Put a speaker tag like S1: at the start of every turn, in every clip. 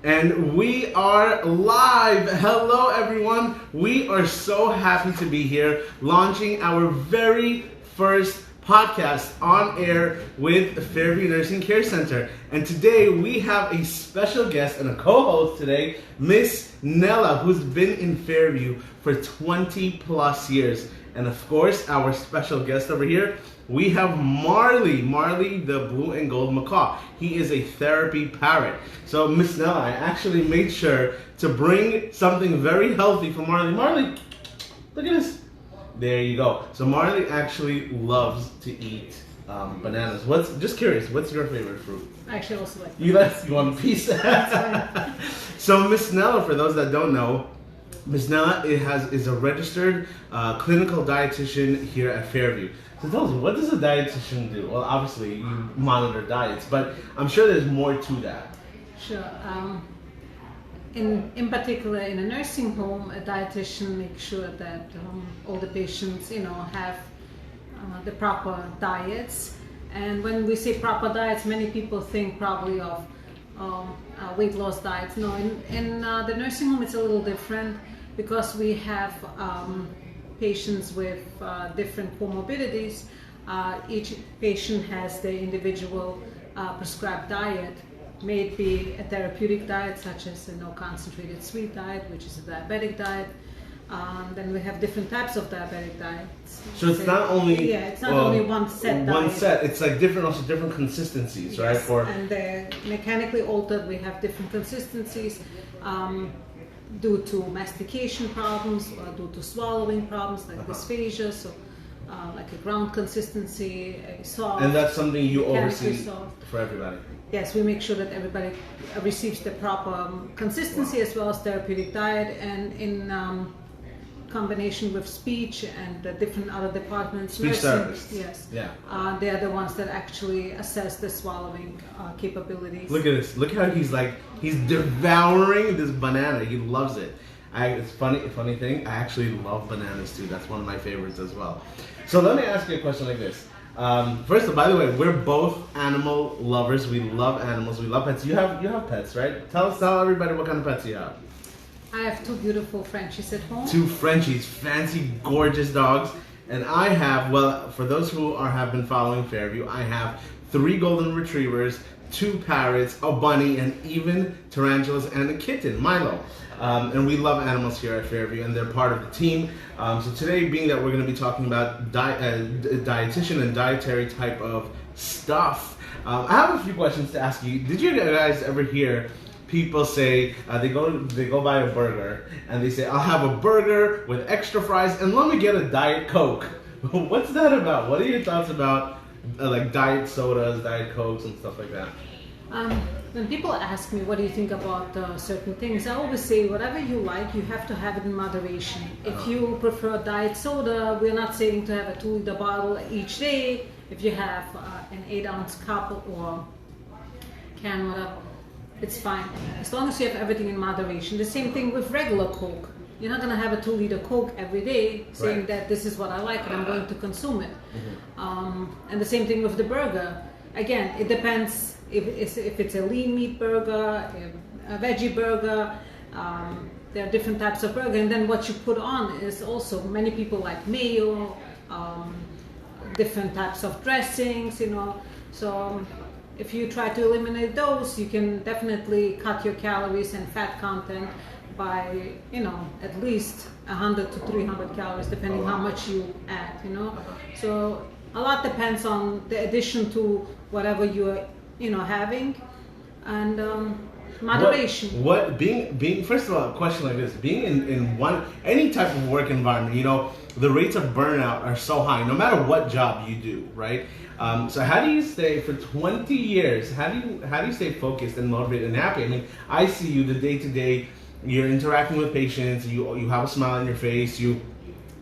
S1: And we are live. Hello, everyone. We are so happy to be here launching our very first podcast on air with the Fairview Nursing Care Center. And today we have a special guest and a co-host today, Miss Nella, who's been in Fairview for 20 plus years. And of course, our special guest over here, we have Marley, the blue and gold macaw. He is a therapy parrot. So Miss Nella, I actually made sure to bring something very healthy for Marley. Marley, look at this. There you go. So Marley actually loves to eat bananas. Just curious, what's your favorite fruit?
S2: I actually also like
S1: bananas. You want a piece? So Miss Nella, for those that don't know, Miss Nella is a registered clinical dietitian here at Fairview. So tell us, what does a dietitian do? Well, obviously you monitor diets, but I'm sure there's more to that.
S2: Sure. In particular, in a nursing home, a dietitian makes sure that all the patients, have the proper diets. And when we say proper diets, many people think probably of weight loss diets. No, in the nursing home, it's a little different because we have patients with different comorbidities. Each patient has their individual prescribed diet. May it be a therapeutic diet such as a no concentrated sweet diet, which is a diabetic diet. Then we have different types of diabetic diets.
S1: So it's not only
S2: only one set diet.
S1: One set. It's like different consistencies,
S2: yes.
S1: right?
S2: And they're mechanically altered. We have different consistencies. Due to mastication problems or due to swallowing problems like dysphagia, so like a ground consistency, a soft.
S1: And that's something you oversee
S2: soft.
S1: For everybody.
S2: Yes, we make sure that everybody receives the proper consistency as well as therapeutic diet, and in combination with speech and the different other departments.
S1: Speech therapists.
S2: Yes.
S1: Yeah.
S2: They are the ones that actually assess the swallowing capabilities.
S1: Look at this. Look how he's devouring this banana. He loves it. It's funny thing. I actually love bananas too. That's one of my favorites as well. So let me ask you a question like this. First of all, by the way, we're both animal lovers. We love animals. We love pets. You have pets, right? Tell everybody what kind of pets you have.
S2: I have two beautiful Frenchies at home.
S1: Two Frenchies, fancy, gorgeous dogs. And I have, well, for those who have been following Fairview, I have 3 golden retrievers, 2 parrots, a bunny, and even tarantulas and a kitten, Milo. And we love animals here at Fairview, and they're part of the team. So today, being that we're going to be talking about dietitian and dietary type of stuff, I have a few questions to ask you. Did you guys ever hear people say they go buy a burger and they say, I'll have a burger with extra fries and let me get a Diet Coke? What's that about? What are your thoughts about like diet sodas, Diet Cokes, and stuff like that?
S2: When people ask me, what do you think about certain things, I always say, whatever you like, you have to have it in moderation. If you prefer diet soda, we're not saying to have a 2-liter bottle each day. If you have an 8-ounce cup or can, whatever, it's fine, as long as you have everything in moderation. The same thing with regular Coke. You're not going to have a 2-liter Coke every day saying that this is what I like and I'm going to consume it. Mm-hmm. And the same thing with the burger. Again, it depends if it's a lean meat burger, a veggie burger. There are different types of burger, and then what you put on is also, many people like mayo, different types of dressings, so if you try to eliminate those, you can definitely cut your calories and fat content by, at least 100 to 300 calories, depending how much you add, So a lot depends on the addition to whatever you're, having, and moderation.
S1: Being first of all, a question like this, being in any type of work environment, the rates of burnout are so high, no matter what job you do, right? So how do you stay for 20 years? How do you stay focused and motivated and happy? I mean, I see you the day to day. You're interacting with patients. You have a smile on your face.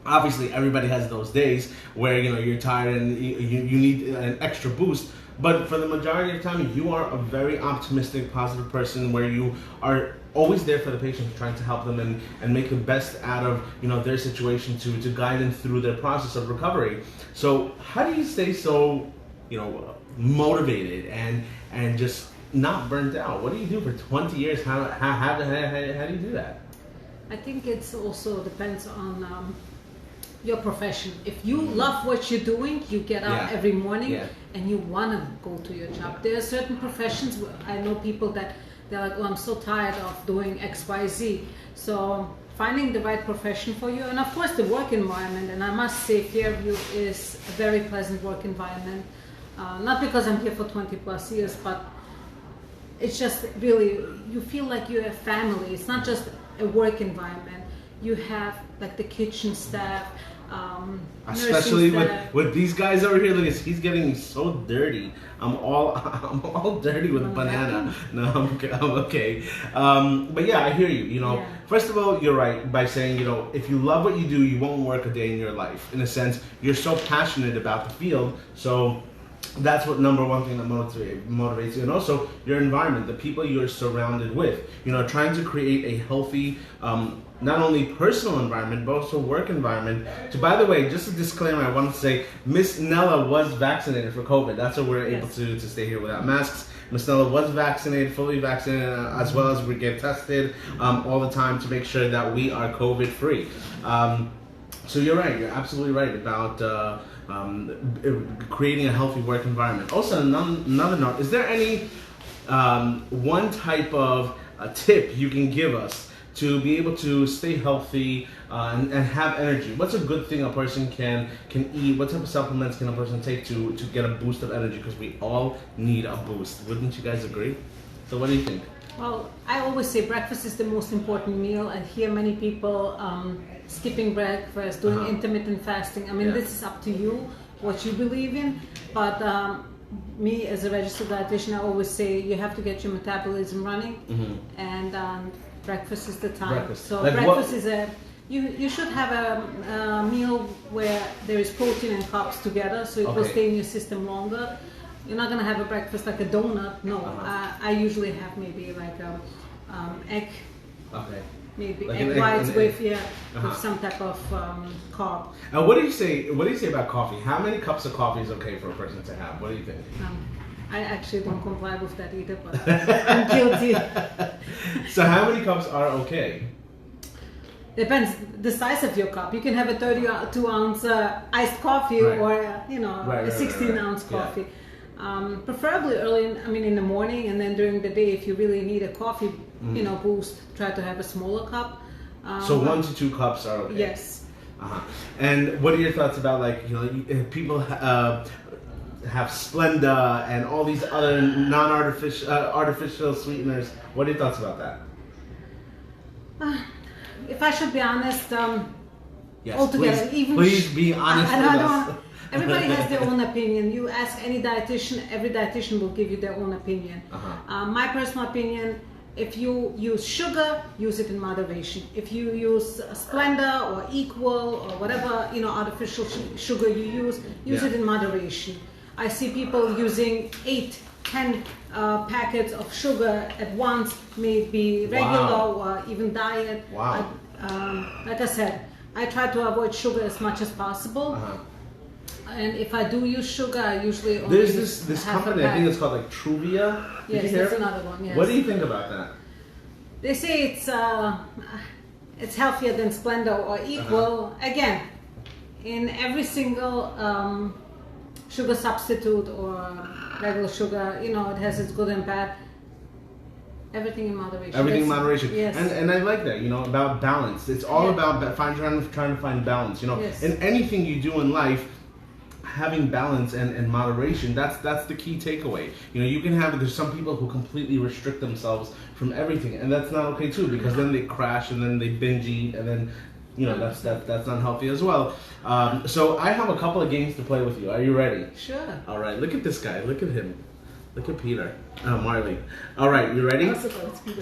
S1: Obviously everybody has those days where you're tired and you need an extra boost. But for the majority of the time, you are a very optimistic, positive person where you are always there for the patient, trying to help them and make the best out of their situation to guide them through their process of recovery. So how do you stay so motivated and just not burnt out? What do you do for 20 years? How do you do that?
S2: I think it's also depends on your profession. If you love what you're doing, you get up every morning and you want to go to your job. There are certain professions where I know people that they're like, oh, I'm so tired of doing X, Y, Z. So finding the right profession for you, and of course the work environment. And I must say, Fairview is a very pleasant work environment. Not because I'm here for 20 plus years, but it's just really, you feel like you're a family. It's not just a work environment. You have like the kitchen staff,
S1: especially with these guys over here. Look, he's getting so dirty. I'm all dirty with banana. No, I'm okay. But yeah, I hear you. You know, first of all, you're right by saying, you know, if you love what you do, you won't work a day in your life. In a sense, you're so passionate about the field, so that's what number one thing that motivates you. And also your environment, the people you're surrounded with, you know, trying to create a healthy, not only personal environment, but also work environment. So by the way, just a disclaimer, I want to say Miss Nella was vaccinated for COVID. That's why we're able to stay here without masks. Miss Nella was vaccinated, fully vaccinated, as well as we get tested all the time to make sure that we are COVID free. So you're right, you're absolutely right about creating a healthy work environment. Also, another note, is there any one type of tip you can give us to be able to stay healthy and have energy? What's a good thing a person can eat? What type of supplements can a person take to get a boost of energy? Because we all need a boost. Wouldn't you guys agree? So what do you think?
S2: Well, I always say breakfast is the most important meal. I hear many people skipping breakfast, doing intermittent fasting. I mean, this is up to you, what you believe in. But me, as a registered dietitian, I always say you have to get your metabolism running, and breakfast is the time. So like breakfast is you should have a meal where there is protein and carbs together, so it will stay in your system longer. You're not gonna have a breakfast like a donut. No, I usually have maybe like a egg. Maybe like egg whites with with some type of carb.
S1: And what do you say? What do you say about coffee? How many cups of coffee is okay for a person to have? What do you think?
S2: I actually don't comply with that either, but I'm guilty.
S1: So how many cups are okay?
S2: Depends the size of your cup. You can have a 32-ounce iced coffee or a 16-ounce coffee. Preferably early, in the morning, and then during the day, if you really need a coffee, boost, try to have a smaller cup.
S1: So 1 to 2 cups are okay.
S2: Yes.
S1: And what are your thoughts about people have Splenda and all these other artificial sweeteners? What are your thoughts about that?
S2: If I should be honest,
S1: yes,
S2: altogether,
S1: please be honest with us.
S2: Everybody has their own opinion. You ask any dietitian, every dietitian will give you their own opinion. My personal opinion, if you use sugar, use it in moderation. If you use Splenda or Equal or whatever artificial sugar you use it in moderation. I see people using 8-10 packets of sugar at once, maybe regular or even diet. Like I said, I try to avoid sugar as much as possible. And if I do use sugar, I usually only
S1: there's this company, I think it's called like Truvia.
S2: Yes, that's another one. Yes.
S1: What do you think about that?
S2: They say it's healthier than Splenda or Equal. Again, in every single sugar substitute or regular sugar, it has its good and bad. Everything in moderation.
S1: Everything in moderation.
S2: Yes.
S1: And I like that, about balance. It's all about trying to find balance. In anything you do in life, having balance and moderation, that's the key takeaway. You can there's some people who completely restrict themselves from everything, and that's not okay too, because then they crash and then they binge eat, and then that's not healthy as well. So I have a couple of games to play with you. Are you ready?
S2: Sure.
S1: All right, look at this guy. Look at him. Look at Peter. Marley. All right, you ready?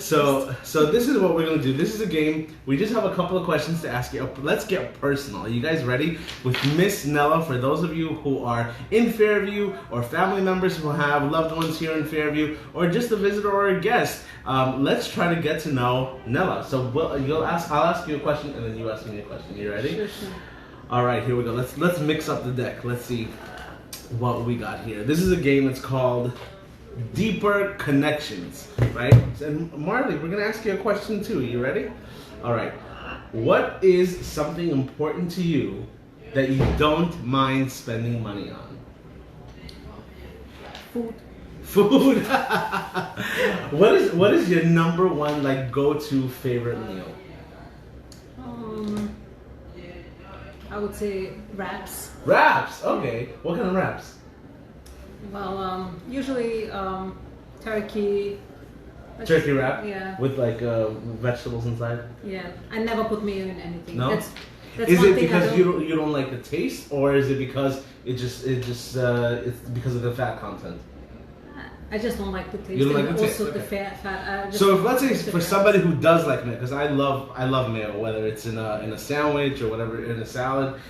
S1: So this is what we're going to do. This is a game. We just have a couple of questions to ask you. Let's get personal. Are you guys ready? With Miss Nella, for those of you who are in Fairview or family members who have loved ones here in Fairview or just a visitor or a guest, let's try to get to know Nella. So I'll ask you a question and then you ask me a question. You ready?
S2: Sure.
S1: All right, here we go. Let's mix up the deck. Let's see what we got here. This is a game that's called deeper connections, right? And Marley, we're gonna ask you a question too. You ready? All right. What is something important to you that you don't mind spending money on?
S2: Food.
S1: Food. What is your number one like go-to favorite meal?
S2: I would say wraps.
S1: Wraps. Okay. What kind of wraps?
S2: Well, usually turkey.
S1: Turkey wrap.
S2: Yeah.
S1: With like vegetables inside.
S2: Yeah. I never put mayo in anything.
S1: No.
S2: That's
S1: Is
S2: one
S1: it
S2: thing
S1: because you don't like the taste, or is it because it's because of the fat content?
S2: I just don't like the taste.
S1: You don't like
S2: and
S1: the taste,
S2: also the
S1: okay.
S2: fat.
S1: So if let's say for somebody who does like mayo, because I love mayo, whether it's in a sandwich or whatever, in a salad.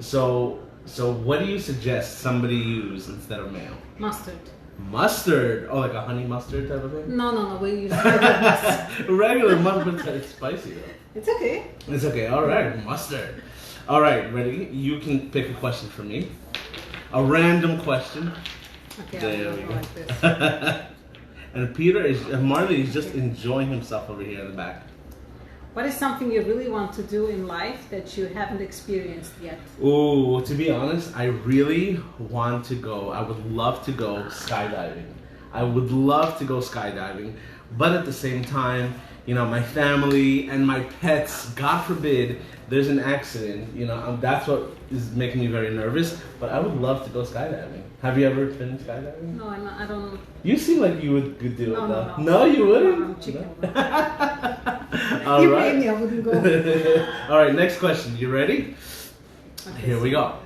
S1: So what do you suggest somebody use instead of mayo?
S2: Mustard.
S1: Mustard. Oh, like a honey mustard type of thing.
S2: No. We use mustard.
S1: Regular mustard, it's spicy though.
S2: It's okay.
S1: It's okay. All right, mustard. All right, ready? You can pick a question for me. A random question.
S2: Okay,
S1: There
S2: I'll
S1: we
S2: go
S1: go.
S2: like this.
S1: And Marley is just enjoying himself over here in the back.
S2: What is something you really want to do in life that you haven't experienced yet?
S1: Ooh, to be honest, I really want to go. I would love to go skydiving. I would love to go skydiving, but at the same time, my family and my pets, God forbid, there's an accident, that's what is making me very nervous, but I would love to go skydiving. Have you ever been skydiving?
S2: No, I don't.
S1: You seem like you would do it, though.
S2: No.
S1: No, you wouldn't?
S2: I'm chicken.
S1: All
S2: You
S1: right.
S2: made me, I wouldn't go.
S1: All right, next question. You ready?
S2: Okay,
S1: Here we go.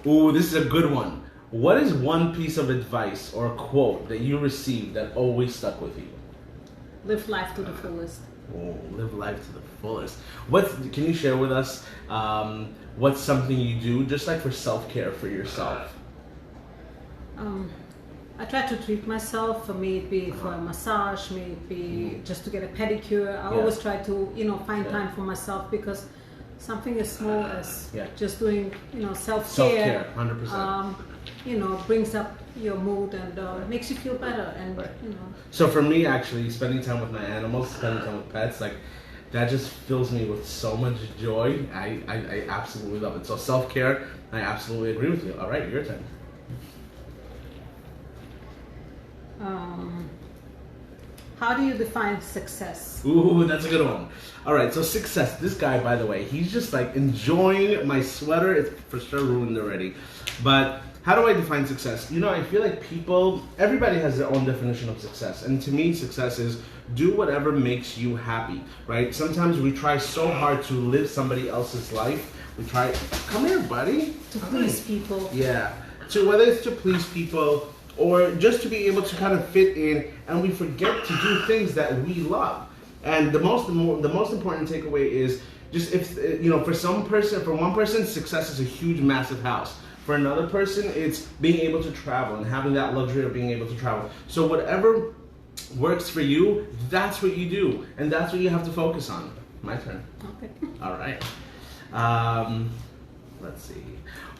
S1: Ooh, this is a good one. What is one piece of advice or a quote that you received that always stuck with you?
S2: Live life to the fullest.
S1: Oh, live life to the fullest. Can you share with us what's something you do just like for self-care for yourself?
S2: I try to treat myself. May it be for a massage, may it be just to get a pedicure. I always try to, find time for myself, because something as small as just doing, self-care.
S1: Self-care, 100%.
S2: Brings up your mood and makes you feel better. And
S1: So for me, actually, spending time with my animals, spending time with pets, like that just fills me with so much joy. I absolutely love it. So self-care, I absolutely agree with you. All right, your turn.
S2: How do you define success?
S1: Ooh, that's a good one. All right, so success. This guy, by the way, he's just like enjoying my sweater. It's for sure ruined already. But how do I define success? I feel like everybody has their own definition of success. And to me, success is do whatever makes you happy, right? Sometimes we try so hard to live somebody else's life. Come here, buddy.
S2: To please people.
S1: Yeah. So whether it's to please people or just to be able to kind of fit in, and we forget to do things that we love. And the most important takeaway is just for one person, success is a huge, massive house. For another person, it's being able to travel and having that luxury of being able to travel. So whatever works for you, that's what you do, and that's what you have to focus on. My turn.
S2: Okay.
S1: All right. Let's see.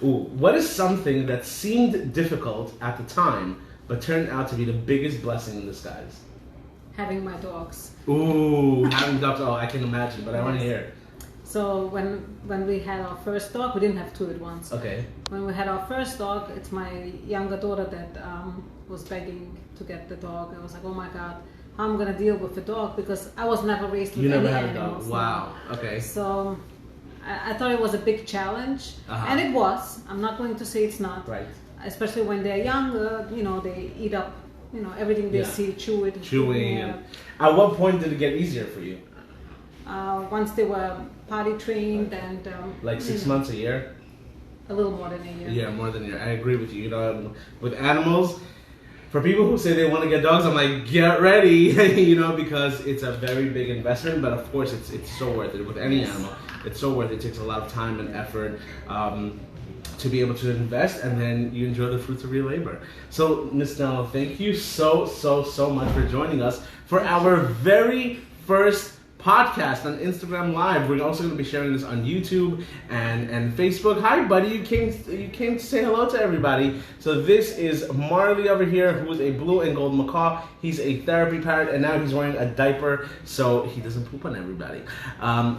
S1: Ooh, what is something that seemed difficult at the time, but turned out to be the biggest blessing in disguise?
S2: Having my dogs.
S1: Ooh, having dogs. Oh, I can imagine, but I want to hear.
S2: So when we had our first dog, we didn't have two at once.
S1: Okay.
S2: When we had our first dog, it's my younger daughter that was begging to get the dog. I was like, oh my God, how am I gonna deal with the dog, because I was never raised with any animals.
S1: Wow. Okay.
S2: So I thought it was a big challenge, and it was. I'm not going to say it's not.
S1: Right.
S2: Especially when they're younger, they eat up, everything they see, chew it.
S1: Chewing. At what point did it get easier for you?
S2: Once they were potty trained and
S1: like 6 months, a year.
S2: A little more than a year.
S1: Yeah, more than a year. I agree with you. With animals, for people who say they want to get dogs, I'm like, get ready, because it's a very big investment. But of course, it's so worth it. With any animal, it's so worth it. It takes a lot of time and effort to be able to invest, and then you enjoy the fruits of your labor. So, Miss Nella, thank you so much for joining us for our very first podcast on Instagram Live. We're also going to be sharing this on YouTube and Facebook. Hi, buddy. You came to say hello to everybody. So this is Marley over here, who is a blue and gold macaw. He's a therapy parrot, and now he's wearing a diaper so he doesn't poop on everybody.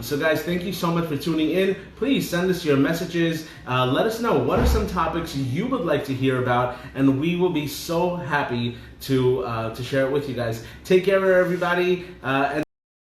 S1: So guys, thank you so much for tuning in. Please send us your messages. Let us know what are some topics you would like to hear about, and we will be so happy to share it with you guys. Take care, everybody. And